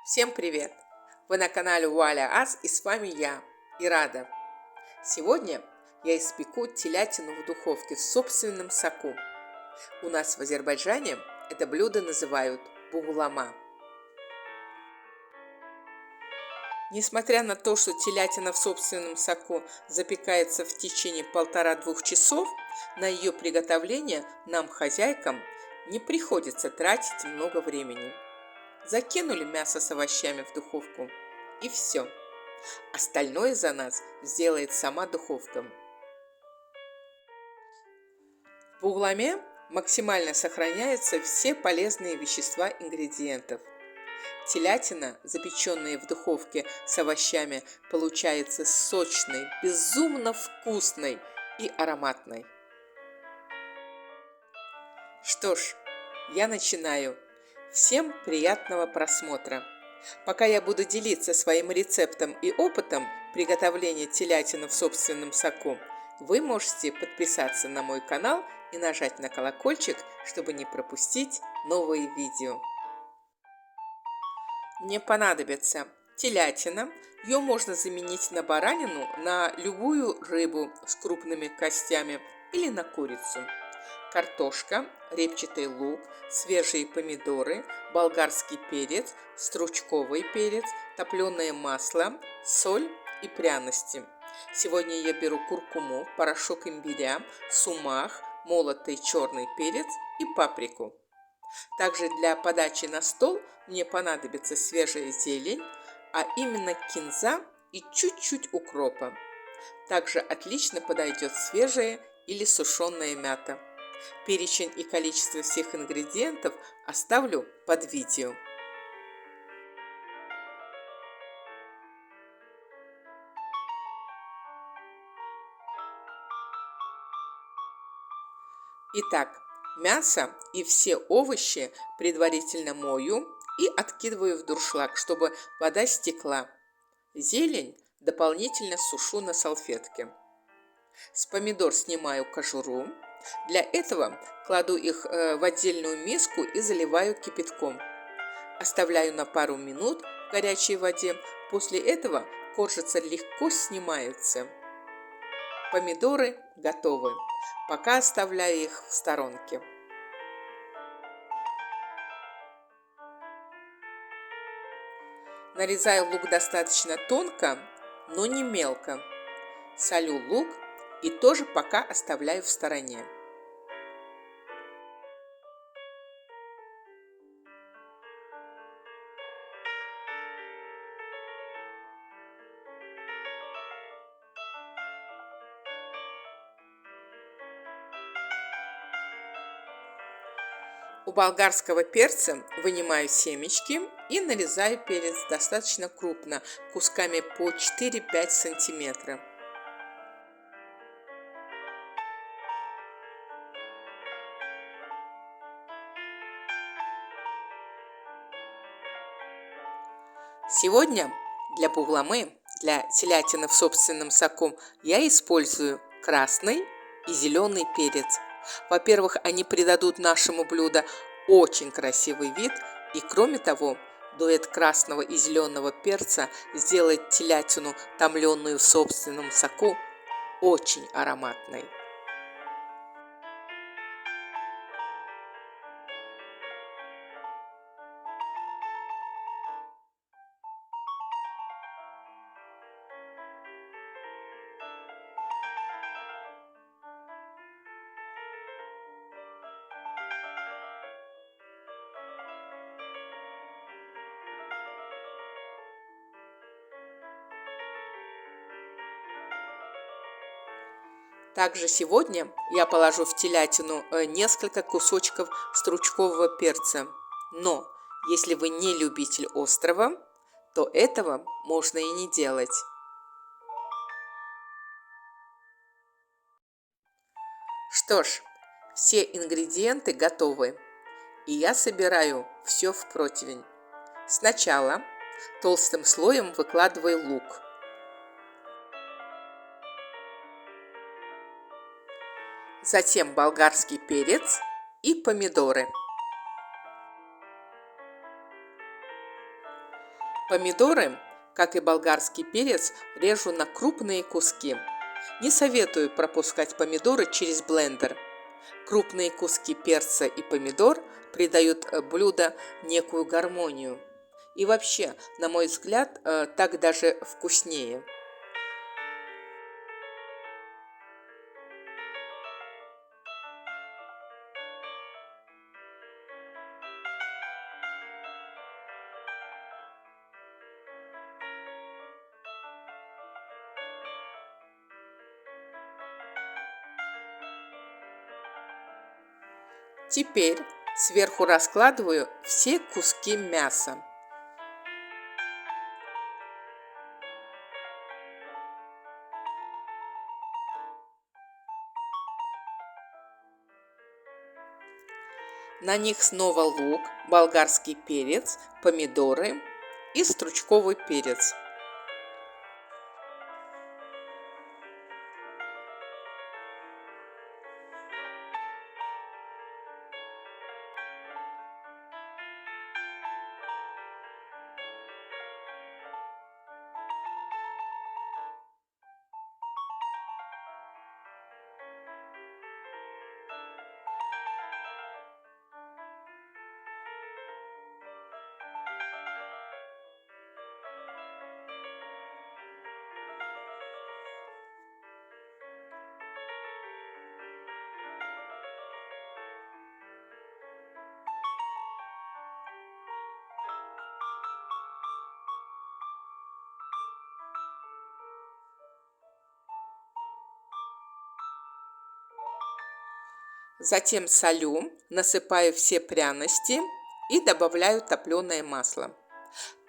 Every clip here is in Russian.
Всем привет! Вы на канале Вуаля Ас, и с вами я, Ирада. Сегодня я испеку телятину в духовке в собственном соку. У нас в Азербайджане это блюдо называют бугулама. Несмотря на то, что телятина в собственном соку запекается в течение 1,5–2 часов, на ее приготовление нам, хозяйкам, не приходится тратить много времени. Закинули мясо с овощами в духовку, и все. Остальное за нас сделает сама духовка. В бугуламе максимально сохраняются все полезные вещества ингредиентов. Телятина, запеченная в духовке с овощами, получается сочной, безумно вкусной и ароматной. Что ж, я начинаю. Всем приятного просмотра! Пока я буду делиться своим рецептом и опытом приготовления телятины в собственном соку, вы можете подписаться на мой канал и нажать на колокольчик, чтобы не пропустить новые видео. Мне понадобится телятина. Ее можно заменить на баранину, на любую рыбу с крупными костями или на курицу. Картошка, репчатый лук, свежие помидоры, болгарский перец, стручковый перец, топленое масло, соль и пряности. Сегодня я беру куркуму, порошок имбиря, сумах, молотый черный перец и паприку. Также для подачи на стол мне понадобится свежая зелень, а именно кинза и чуть-чуть укропа. Также отлично подойдет свежая или сушеная мята. Перечень и количество всех ингредиентов оставлю под видео. Итак, мясо и все овощи предварительно мою и откидываю в дуршлаг, чтобы вода стекла. Зелень дополнительно сушу на салфетке. С помидор снимаю кожуру. Для этого кладу их в отдельную миску и заливаю кипятком. Оставляю на пару минут в горячей воде. После этого кожица легко снимается. Помидоры готовы. Пока оставляю их в сторонке. Нарезаю лук достаточно тонко, но не мелко. Солю лук и тоже пока оставляю в стороне. У болгарского перца вынимаю семечки и нарезаю перец достаточно крупно, кусками по 4–5 сантиметра. Сегодня для бугламы, для телятины в собственном соку, я использую красный и зеленый перец. Во-первых, они придадут нашему блюду очень красивый вид, и кроме того, дуэт красного и зеленого перца сделает телятину, томленную в собственном соку, очень ароматной. Также сегодня я положу в телятину несколько кусочков стручкового перца. Но если вы не любитель острого, то этого можно и не делать. Что ж, все ингредиенты готовы, и я собираю все в противень. Сначала толстым слоем выкладываю лук. Затем болгарский перец и помидоры. Помидоры, как и болгарский перец, режу на крупные куски. Не советую пропускать помидоры через блендер. Крупные куски перца и помидор придают блюду некую гармонию. И вообще, на мой взгляд, так даже вкуснее. Теперь сверху раскладываю все куски мяса. На них снова лук, болгарский перец, помидоры и стручковый перец. Затем солю, насыпаю все пряности и добавляю топленое масло.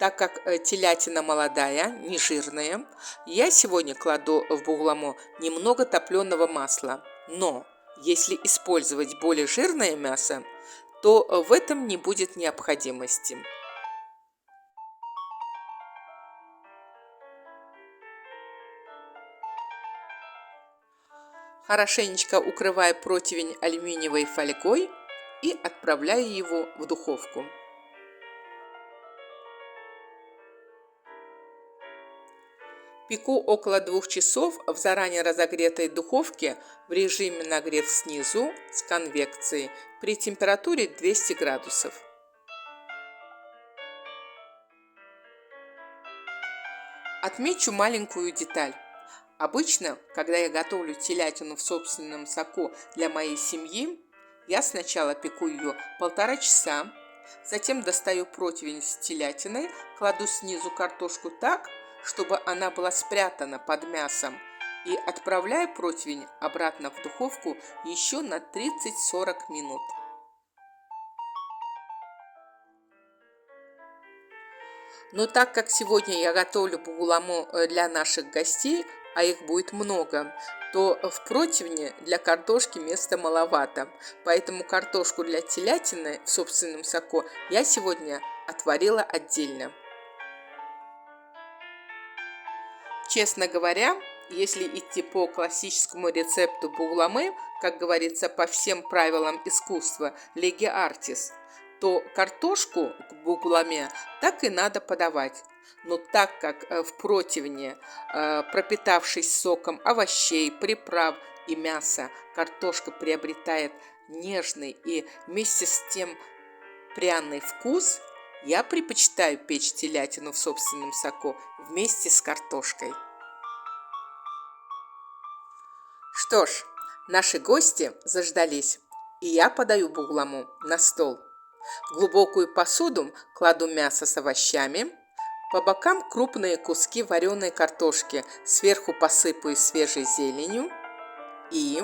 Так как телятина молодая, не жирная, я сегодня кладу в бугламо немного топленого масла. Но если использовать более жирное мясо, то в этом не будет необходимости. Хорошенечко укрываю противень алюминиевой фольгой и отправляю его в духовку. Пеку около 2 часов в заранее разогретой духовке в режиме нагрев снизу с конвекцией при температуре 200 градусов. Отмечу маленькую деталь. Обычно, когда я готовлю телятину в собственном соку для моей семьи, я сначала пеку ее 1,5 часа, затем достаю противень с телятиной, кладу снизу картошку так, чтобы она была спрятана под мясом, и отправляю противень обратно в духовку еще на 30-40 минут. Но так как сегодня я готовлю бугуламо для наших гостей, а их будет много, то в противне для картошки места маловато. Поэтому картошку для телятины в собственном соку я сегодня отварила отдельно. Честно говоря, если идти по классическому рецепту бугуламы, как говорится, по всем правилам искусства леги артис, то картошку к бугуламе так и надо подавать. Но так как в противне, пропитавшись соком овощей, приправ и мяса, картошка приобретает нежный и вместе с тем пряный вкус, я предпочитаю печь телятину в собственном соку вместе с картошкой. Что ж, наши гости заждались, и я подаю бугуламу на стол. В глубокую посуду кладу мясо с овощами, по бокам крупные куски вареной картошки, сверху посыпаю свежей зеленью и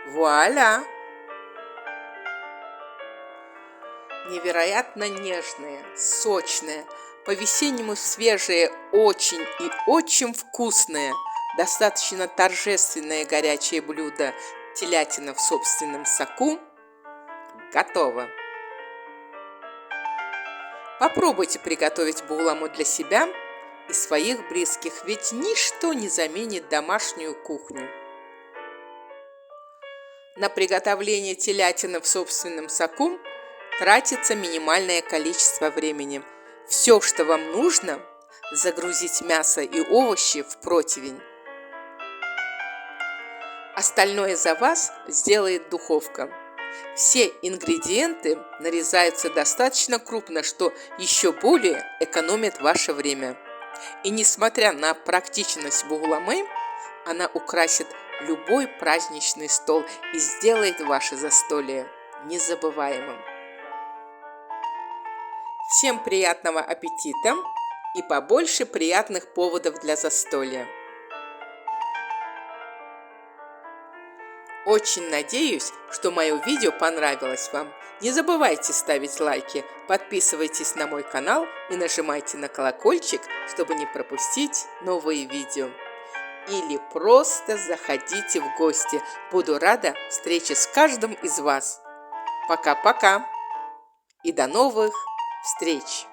вуаля! Невероятно нежные, сочные, по-весеннему свежие, очень и очень вкусные, достаточно торжественное горячее блюдо телятина в собственном соку готово. Попробуйте приготовить бугуламу для себя и своих близких, ведь ничто не заменит домашнюю кухню. На приготовление телятины в собственном соку тратится минимальное количество времени. Все, что вам нужно, загрузить мясо и овощи в противень. Остальное за вас сделает духовка. Все ингредиенты нарезаются достаточно крупно, что еще более экономит ваше время. И несмотря на практичность бугламы, она украсит любой праздничный стол и сделает ваше застолье незабываемым. Всем приятного аппетита и побольше приятных поводов для застолья. Очень надеюсь, что мое видео понравилось вам. Не забывайте ставить лайки, подписывайтесь на мой канал и нажимайте на колокольчик, чтобы не пропустить новые видео. Или просто заходите в гости. Буду рада встрече с каждым из вас. Пока-пока и до новых встреч!